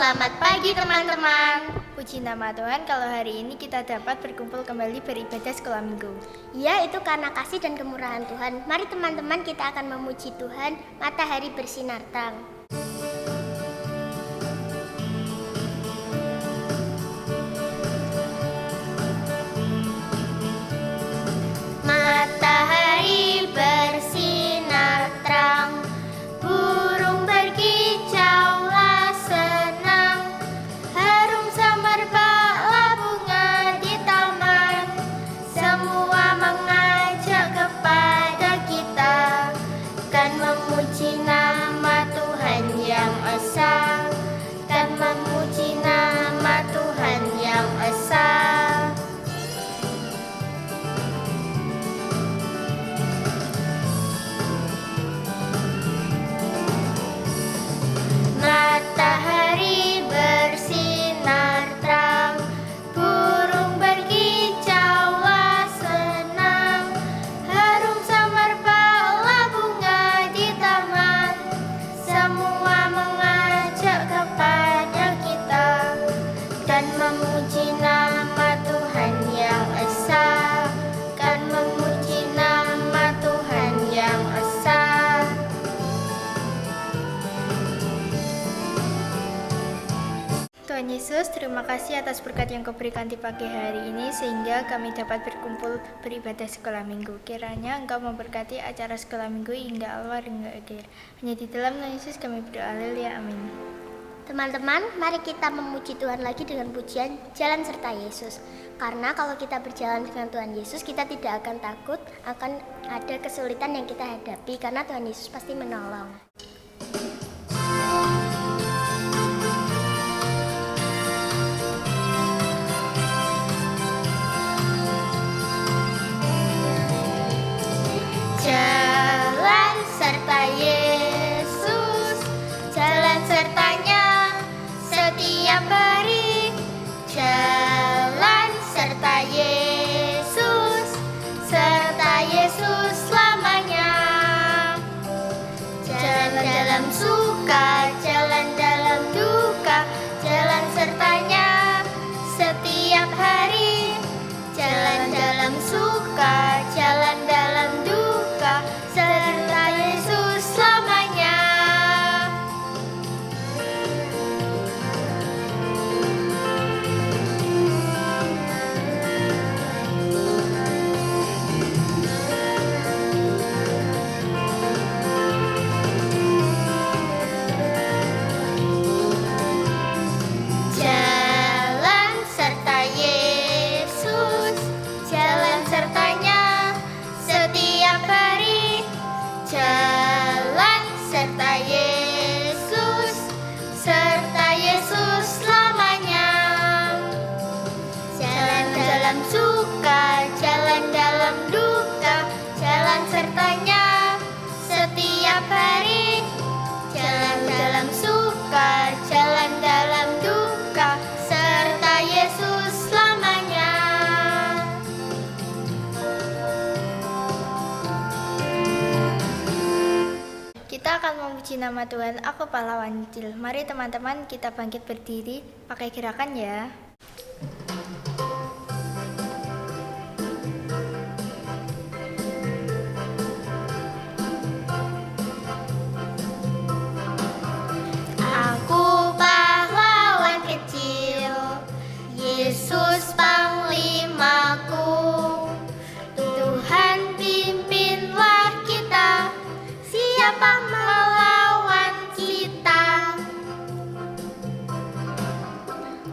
Selamat pagi teman-teman. Puji nama Tuhan kalau hari ini kita dapat berkumpul kembali beribadah sekolah minggu. Ya, itu karena kasih dan kemurahan Tuhan. Mari teman-teman kita akan memuji Tuhan. Matahari bersinar terang. Matahari bersinar terang, burung berkicaulah senang, harum semerbaklah bunga di taman, semua mengajak kepada kita, kan memuji nama Tuhan yang esa, kan memuji nama Tuhan yang esa. Matahari bersinar terang, burung berkicaulah senang, harum semerbaklah bunga di taman, semua mengajak kepada kita, dan memuji nama Tuhan yang esa, kan memuji nama Tuhan yang esa. Tuhan Yesus, terima kasih atas berkat yang Kau berikan di pagi hari ini sehingga kami dapat berkumpul beribadah sekolah minggu. Kiranya Engkau memberkati acara sekolah minggu hingga awal hingga akhir. Hanya di dalam nama Yesus kami berdoa, haleluya, amin. Teman-teman, mari kita memuji Tuhan lagi dengan pujian Jalan Serta Yesus. Karena kalau kita berjalan dengan Tuhan Yesus, kita tidak akan takut akan ada kesulitan yang kita hadapi, karena Tuhan Yesus pasti menolong. Jalan serta Yesus, jalan sertanya setiap hari. Jalan serta Yesus, serta Yesus selamanya. Jalan dalam suka, jalan dalam duka, jalan sertanya setiap hari. Jalan dalam suka, jalan dalam duka, serta Yesus selamanya. Jalan serta Yesus, jalan sertanya setiap hari. Jalan serta Yesus, serta Yesus selamanya. Jalan dalam suka, jalan dalam duka, jalan sertanya setiap hari. Jalan dalam suka, jalan dalam duka, serta Yesus selamanya. Kita akan memuji nama Tuhan, Aku Pahlawan Kecil. Mari teman-teman kita bangkit berdiri pakai gerakan ya. Aku pahlawan kecil, Yesus panglimaku. Tuhan pimpinlah kita, siapa melawan kita?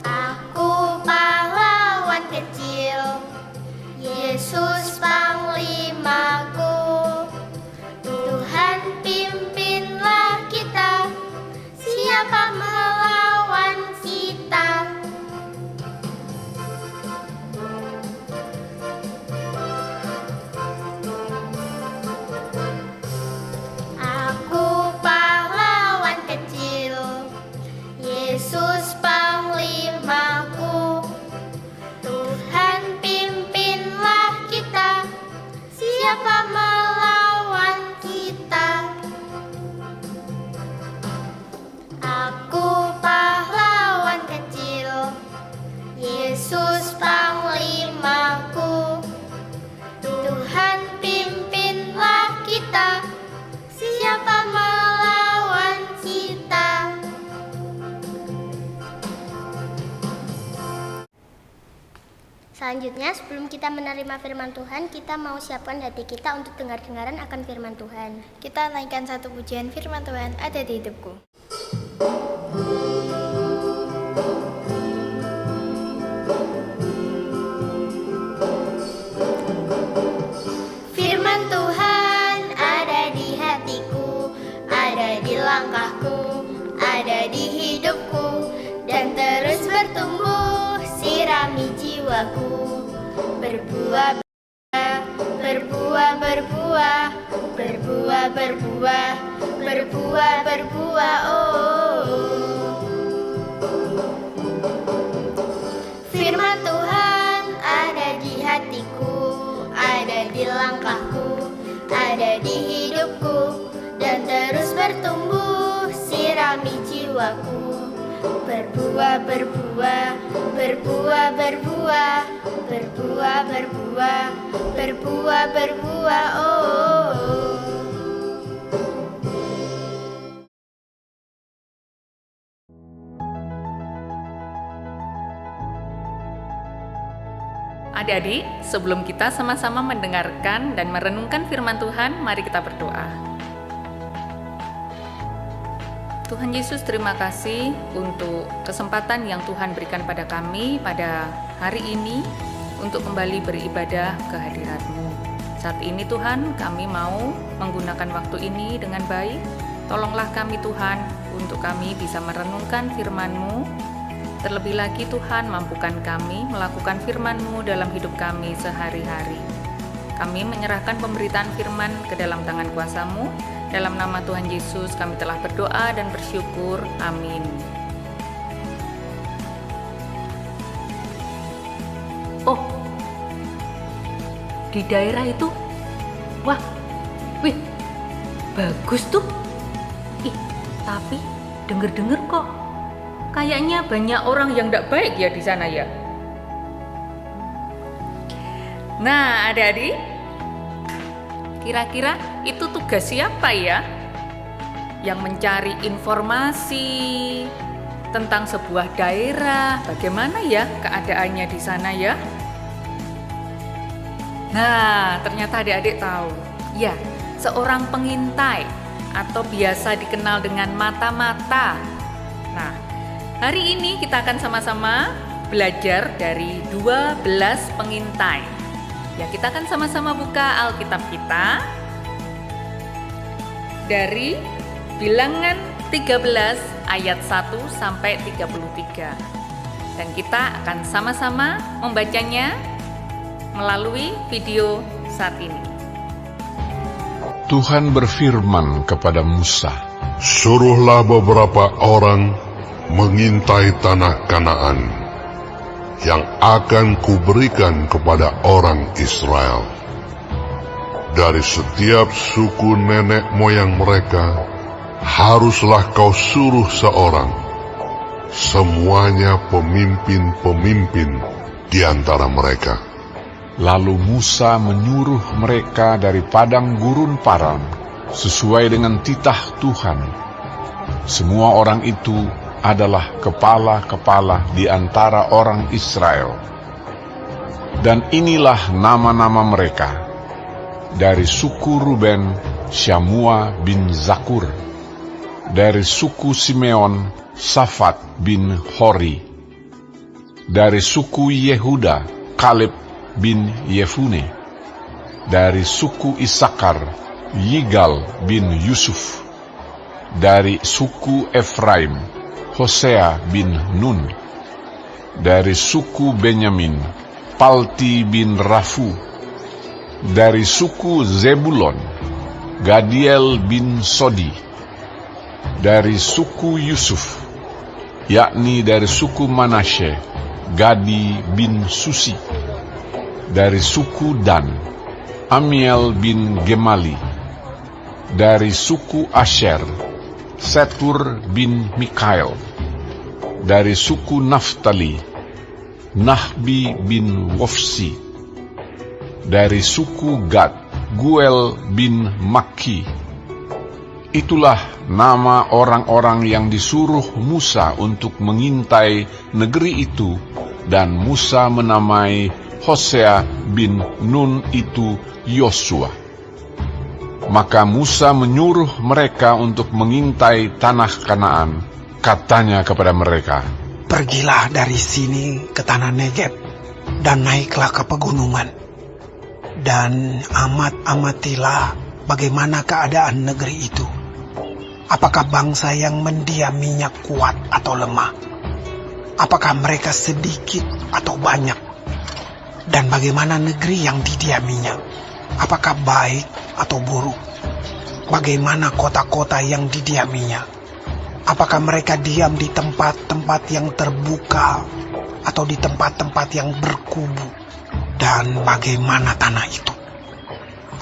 Aku pahlawan kecil, Yesus panglimaku. Tuhan pimpinlah kita, siapa melawan kita? Aku pahlawan kecil, Yesus panglimaku. Tuhan pimpinlah kita, siapa melawan kita? Aku pahlawan Selanjutnya, sebelum kita menerima firman Tuhan, kita mau siapkan hati kita untuk dengar-dengaran akan firman Tuhan. Kita naikkan satu pujian firman Tuhan ada di hidupku. Firman Tuhan ada di hatiku, ada di langkahku, ada di hidupku, dan terus bertumbuh, sirami jiwaku. Berbuah, berbuah, berbuah, berbuah, berbuah, berbuah, berbuah, oh. Firman Tuhan ada di hatiku, ada di langkahku, ada di hidupku, dan terus bertumbuh, sirami jiwaku. Berbuah, berbuah, berbuah, berbuah, berbuah, berbuah, berbuah, berbuah, oh. Adik-adik, sebelum kita sama-sama mendengarkan dan merenungkan firman Tuhan, mari kita berdoa. Tuhan Yesus, terima kasih untuk kesempatan yang Tuhan berikan pada kami pada hari ini untuk kembali beribadah ke hadirat-Mu. Saat ini Tuhan, kami mau menggunakan waktu ini dengan baik. Tolonglah kami Tuhan, untuk kami bisa merenungkan firman-Mu. Terlebih lagi Tuhan, mampukan kami melakukan firman-Mu dalam hidup kami sehari-hari. Kami menyerahkan pemberitaan firman ke dalam tangan kuasa-Mu. Dalam nama Tuhan Yesus kami telah berdoa dan bersyukur. Amin. Oh, di daerah itu, wah, wih, bagus tuh. Ih, tapi denger-denger kok kayaknya banyak orang yang tidak baik ya di sana ya. Nah, adik-adik, kira-kira itu tugas siapa ya? Yang mencari informasi tentang sebuah daerah, bagaimana ya keadaannya di sana ya? Nah, ternyata adik-adik tahu. Ya, seorang pengintai atau biasa dikenal dengan mata-mata. Nah, hari ini kita akan sama-sama belajar dari 12 pengintai. Ya, kita akan sama-sama buka Alkitab kita dari Bilangan 13 ayat 1 sampai 33. Dan kita akan sama-sama membacanya melalui video saat ini. Tuhan berfirman kepada Musa, "Suruhlah beberapa orang mengintai tanah Kanaan yang akan kuberikan kepada orang Israel. Dari setiap suku nenek moyang mereka, haruslah kau suruh seorang, semuanya pemimpin-pemimpin di antara mereka." Lalu Musa menyuruh mereka dari padang gurun Paran, sesuai dengan titah Tuhan. Semua orang itu adalah kepala-kepala di antara orang Israel. Dan inilah nama-nama mereka. Dari suku Ruben, Syamua bin Zakur. Dari suku Simeon, Safat bin Hori. Dari suku Yehuda, Kaleb bin Yefune. Dari suku Isakar, Yigal bin Yusuf. Dari suku Efraim, Hosea bin Nun. Dari suku Benyamin, Palti bin Rafu. Dari suku Zebulon, Gadiel bin Sodi. Dari suku Yusuf, yakni dari suku Manasye, Gadi bin Susi. Dari suku Dan, Amiel bin Gemali. Dari suku Asher, Setur bin Mikael. Dari suku Naftali, Nahbi bin Wofsi. Dari suku Gad, Guel bin Makki. Itulah nama orang-orang yang disuruh Musa untuk mengintai negeri itu, dan Musa menamai Hosea bin Nun itu Yosua. Maka Musa menyuruh mereka untuk mengintai tanah Kanaan. Katanya kepada mereka, "Pergilah dari sini ke tanah Negeb, dan naiklah ke pegunungan. Dan amatilah bagaimana keadaan negeri itu. Apakah bangsa yang mendiaminya kuat atau lemah? Apakah mereka sedikit atau banyak? Dan bagaimana negeri yang didiaminya? Apakah baik atau buruk? Bagaimana kota-kota yang didiaminya? Apakah mereka diam di tempat-tempat yang terbuka atau di tempat-tempat yang berkubu? Dan bagaimana tanah itu?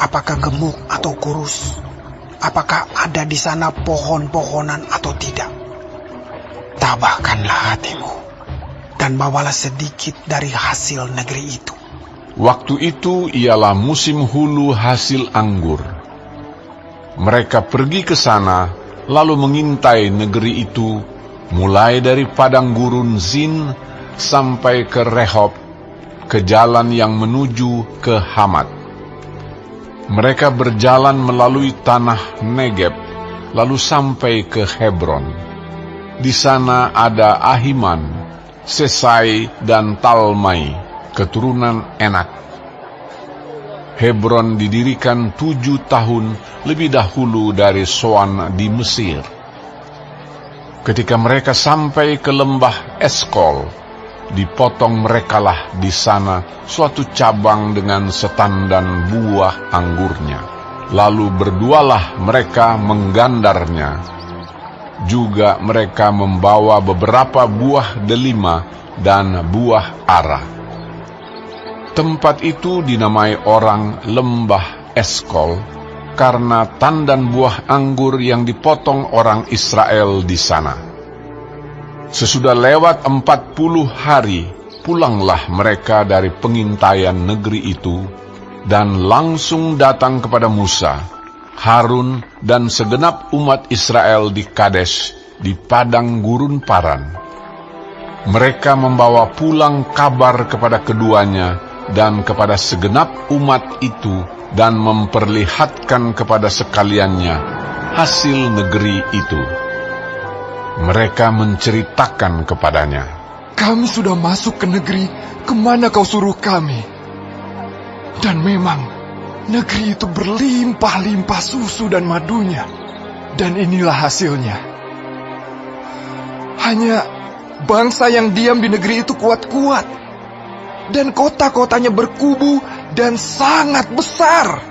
Apakah gemuk atau kurus? Apakah ada di sana pohon-pohonan atau tidak? Tabahkanlah hatimu dan bawalah sedikit dari hasil negeri itu." Waktu itu ialah musim hulu hasil anggur. Mereka pergi ke sana, lalu mengintai negeri itu, mulai dari padang gurun Zin sampai ke Rehob, ke jalan yang menuju ke Hamat. Mereka berjalan melalui tanah Negeb, lalu sampai ke Hebron. Di sana ada Ahiman, Sesai, dan Talmai, keturunan Enak. Hebron didirikan 7 tahun lebih dahulu dari Soan di Mesir. Ketika mereka sampai ke lembah Eskol, dipotong merekalah di sana suatu cabang dengan setandan buah anggurnya. Lalu berdualah mereka menggandarnya. Juga mereka membawa beberapa buah delima dan buah ara. Tempat itu dinamai orang Lembah Eskol karena tandan buah anggur yang dipotong orang Israel di sana. Sesudah lewat 40 hari, pulanglah mereka dari pengintaian negeri itu, dan langsung datang kepada Musa, Harun, dan segenap umat Israel di Kades, di padang gurun Paran. Mereka membawa pulang kabar kepada keduanya dan kepada segenap umat itu, dan memperlihatkan kepada sekaliannya hasil negeri itu. Mereka menceritakan kepadanya, "Kami sudah masuk ke negeri kemana kau suruh kami. Dan memang negeri itu berlimpah-limpah susu dan madunya. Dan inilah hasilnya. Hanya bangsa yang diam di negeri itu kuat-kuat. Dan kota-kotanya berkubu dan sangat besar.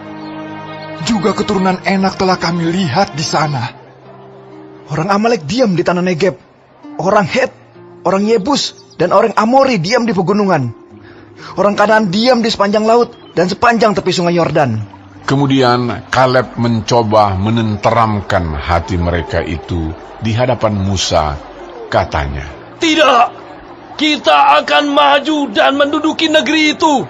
Juga keturunan Enak telah kami lihat di sana. Orang Amalek diam di tanah Negeb. Orang Het, orang Yebus, dan orang Amori diam di pegunungan. Orang Kanaan diam di sepanjang laut dan sepanjang tepi sungai Yordan." Kemudian Kaleb mencoba menenteramkan hati mereka itu di hadapan Musa. Katanya, "Tidak, kita akan maju dan menduduki negeri itu,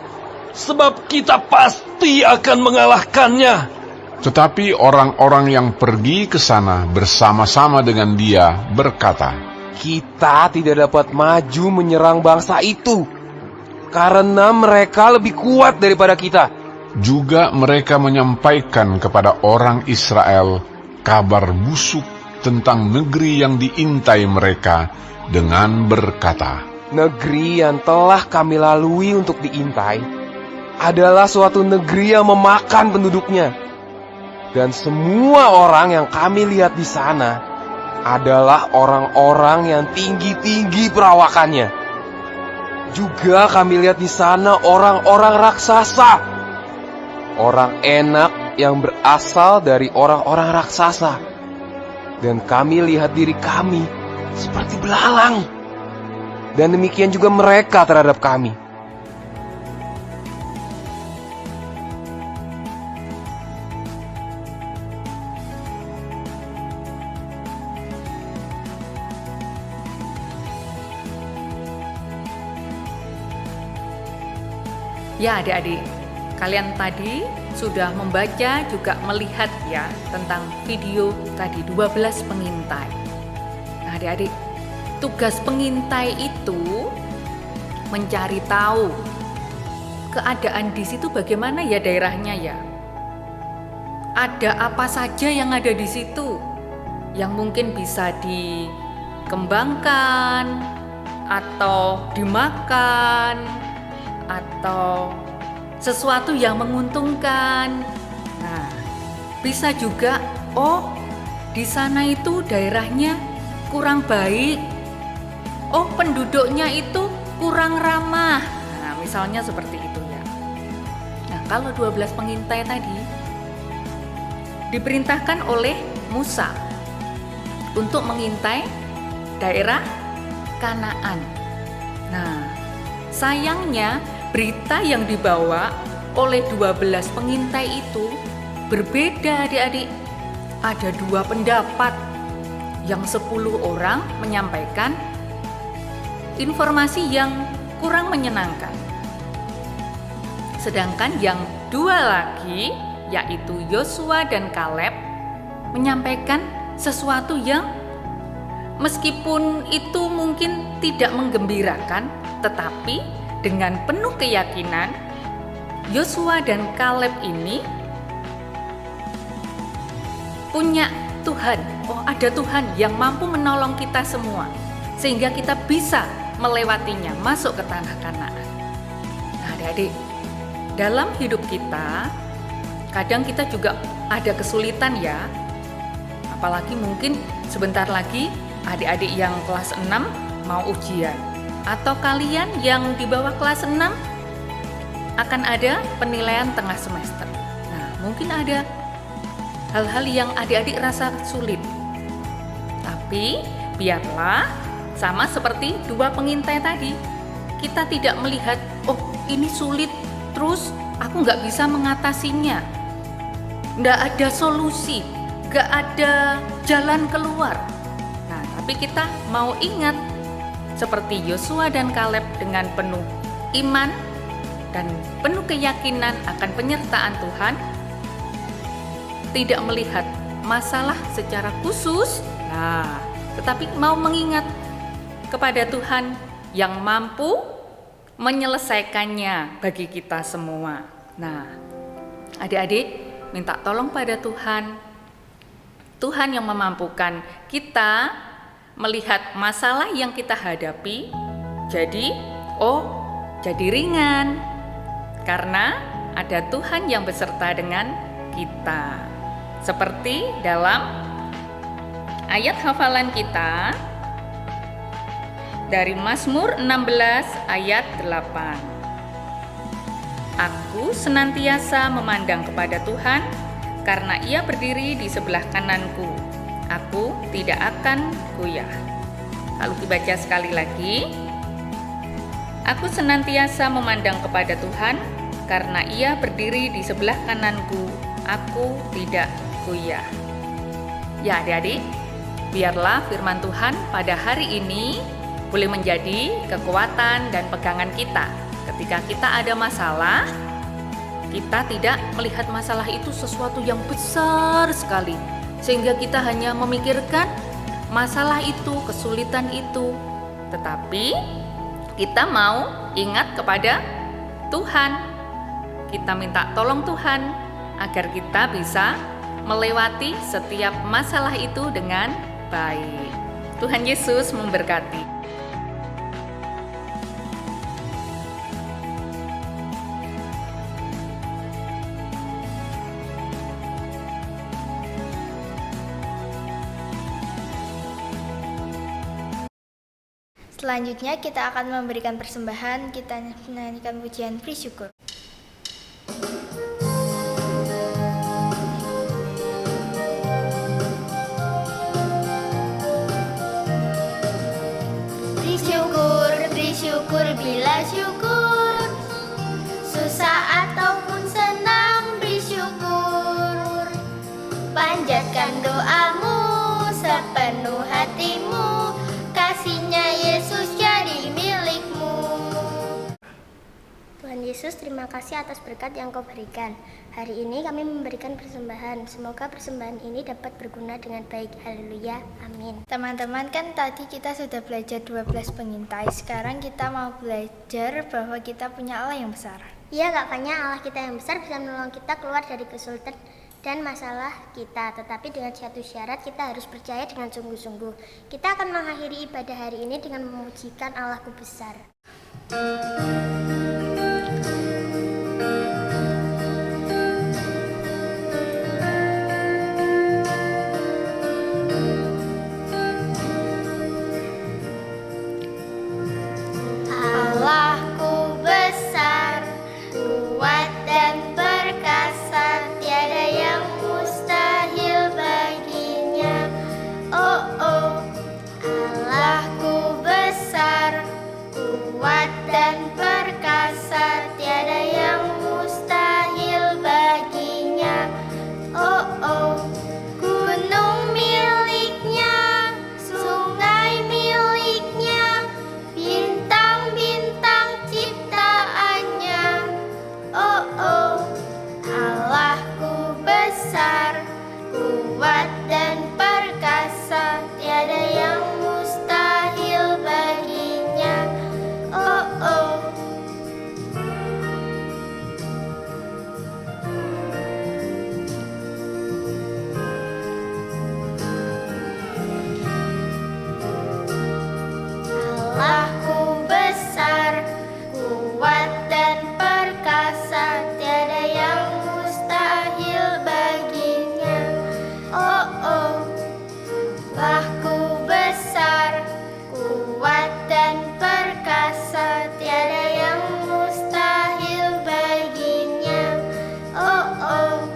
sebab kita pasti akan mengalahkannya." Tetapi orang-orang yang pergi ke sana bersama-sama dengan dia berkata, "Kita tidak dapat maju menyerang bangsa itu, karena mereka lebih kuat daripada kita." Juga mereka menyampaikan kepada orang Israel kabar busuk tentang negeri yang diintai mereka dengan berkata, "Negeri yang telah kami lalui untuk diintai adalah suatu negeri yang memakan penduduknya. Dan semua orang yang kami lihat di sana adalah orang-orang yang tinggi-tinggi perawakannya. Juga kami lihat di sana orang-orang raksasa, orang Enak yang berasal dari orang-orang raksasa. Dan kami lihat diri kami seperti belalang. Dan demikian juga mereka terhadap kami. Ya adik-adik, kalian tadi sudah membaca juga melihat ya tentang video tadi 12 pengintai. Nah adik-adik, tugas pengintai itu mencari tahu keadaan di situ bagaimana ya daerahnya ya? Ada apa saja yang ada di situ yang mungkin bisa dikembangkan atau dimakan atau sesuatu yang menguntungkan. Nah, bisa juga di sana itu daerahnya kurang baik. Penduduknya itu kurang ramah. Nah, misalnya seperti itu ya. Nah, kalau 12 pengintai tadi diperintahkan oleh Musa untuk mengintai daerah Kanaan. Nah, sayangnya berita yang dibawa oleh 12 pengintai itu berbeda adik-adik. Ada 2 pendapat yang 10 orang menyampaikan informasi yang kurang menyenangkan. Sedangkan yang 2 lagi, yaitu Yosua dan Kaleb, menyampaikan sesuatu yang meskipun itu mungkin tidak menggembirakan, tetapi dengan penuh keyakinan Yosua dan Kaleb ini punya Tuhan. Ada Tuhan yang mampu menolong kita semua sehingga kita bisa melewatinya, masuk ke tanah Kanaan. Nah, adik-adik, dalam hidup kita kadang kita juga ada kesulitan ya. Apalagi mungkin sebentar lagi adik-adik yang kelas 6 mau ujian, atau kalian yang di bawah kelas 6 akan ada penilaian tengah semester. Nah, mungkin ada hal-hal yang adik-adik rasa sulit. Tapi biarlah sama seperti 2 pengintai tadi, kita tidak melihat, ini sulit, terus aku nggak bisa mengatasinya, nggak ada solusi, nggak ada jalan keluar. Nah, tapi kita mau ingat seperti Yosua dan Kaleb dengan penuh iman dan penuh keyakinan akan penyertaan Tuhan, tidak melihat masalah secara khusus, tetapi mau mengingat kepada Tuhan yang mampu menyelesaikannya bagi kita semua. Nah, adik-adik minta tolong pada Tuhan. Tuhan yang memampukan kita melihat masalah yang kita hadapi jadi ringan, karena ada Tuhan yang beserta dengan kita. Seperti dalam ayat hafalan kita dari Mazmur 16 ayat 8. Aku senantiasa memandang kepada Tuhan, karena Ia berdiri di sebelah kananku. Aku tidak akan goyah. Lalu dibaca sekali lagi. Aku senantiasa memandang kepada Tuhan, karena Ia berdiri di sebelah kananku. Aku tidak goyah. Ya adik-adik, biarlah firman Tuhan pada hari ini boleh menjadi kekuatan dan pegangan kita. Ketika kita ada masalah, kita tidak melihat masalah itu sesuatu yang besar sekali, sehingga kita hanya memikirkan masalah itu, kesulitan itu. Tetapi kita mau ingat kepada Tuhan. Kita minta tolong Tuhan agar kita bisa melewati setiap masalah itu dengan baik. Tuhan Yesus memberkati. Selanjutnya kita akan memberikan persembahan, kita menyanyikan pujian bersyukur. Bersyukur bila syukur, susah ataupun senang bersyukur. Panjatkan doamu sepenuh hatimu, kasih-Nya Yesus jadi milikmu. Tuhan Yesus, terima kasih atas berkat yang Kau berikan. Hari ini kami memberikan persembahan. Semoga persembahan ini dapat berguna dengan baik. Haleluya. Amin. Teman-teman, kan tadi kita sudah belajar 12 pengintai. Sekarang kita mau belajar bahwa kita punya Allah yang besar. Ya, gak banyak Allah kita yang besar bisa menolong kita keluar dari kesulitan dan masalah kita. Tetapi dengan satu syarat, kita harus percaya dengan sungguh-sungguh. Kita akan mengakhiri ibadah hari ini dengan memujikan Allahku besar. Allahku besar, kuat dan perkasa, tiada yang mustahil baginya. Oh oh, Allahku besar, kuat dan perkasa, tiada yang mustahil baginya. Oh oh, gunung miliknya, sungai miliknya, bintang-bintang ciptaannya. Oh oh, Allahku besar, kuat dan perkasa, tiada yang mustahil baginya. Oh oh. Allahku besar, kuat dan perkasa, tiada yang mustahil baginya. Oh oh, Allahku besar, kuat dan perkasa, tiada yang mustahil baginya. Oh oh,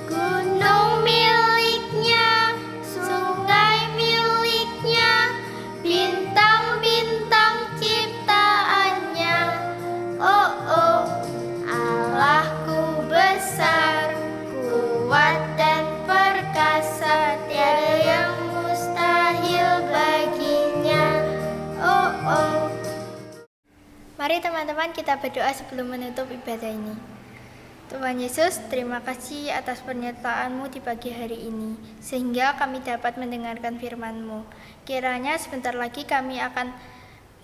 gunung miliknya, sungai miliknya, bintang-bintang ciptaannya. Oh oh, Allahku besar, kuat dan perkasa, tiada yang mustahil baginya. Oh oh. Mari teman-teman kita berdoa sebelum menutup ibadah ini. Tuhan Yesus, terima kasih atas pernyataan-Mu di pagi hari ini, sehingga kami dapat mendengarkan firman-Mu. Kiranya sebentar lagi kami akan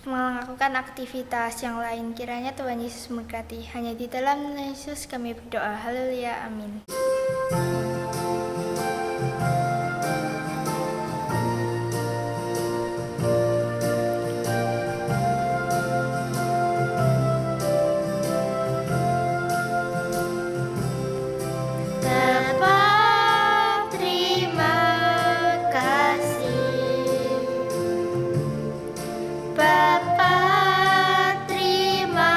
melakukan aktivitas yang lain. Kiranya Tuhan Yesus memberkati. Hanya di dalam nama Yesus kami berdoa. Haleluya, amin. Bapa, terima kasih. Bapa, terima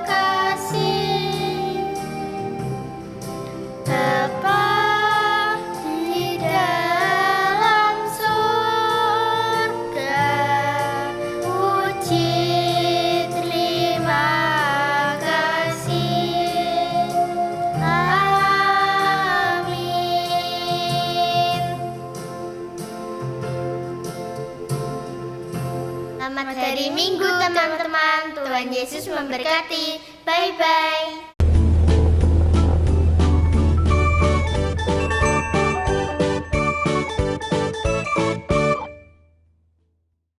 kasih. Bapa di dalam surga, puji terima kasih. Selamat hari Minggu teman-teman. Tuhan Yesus memberkati. Bye-bye.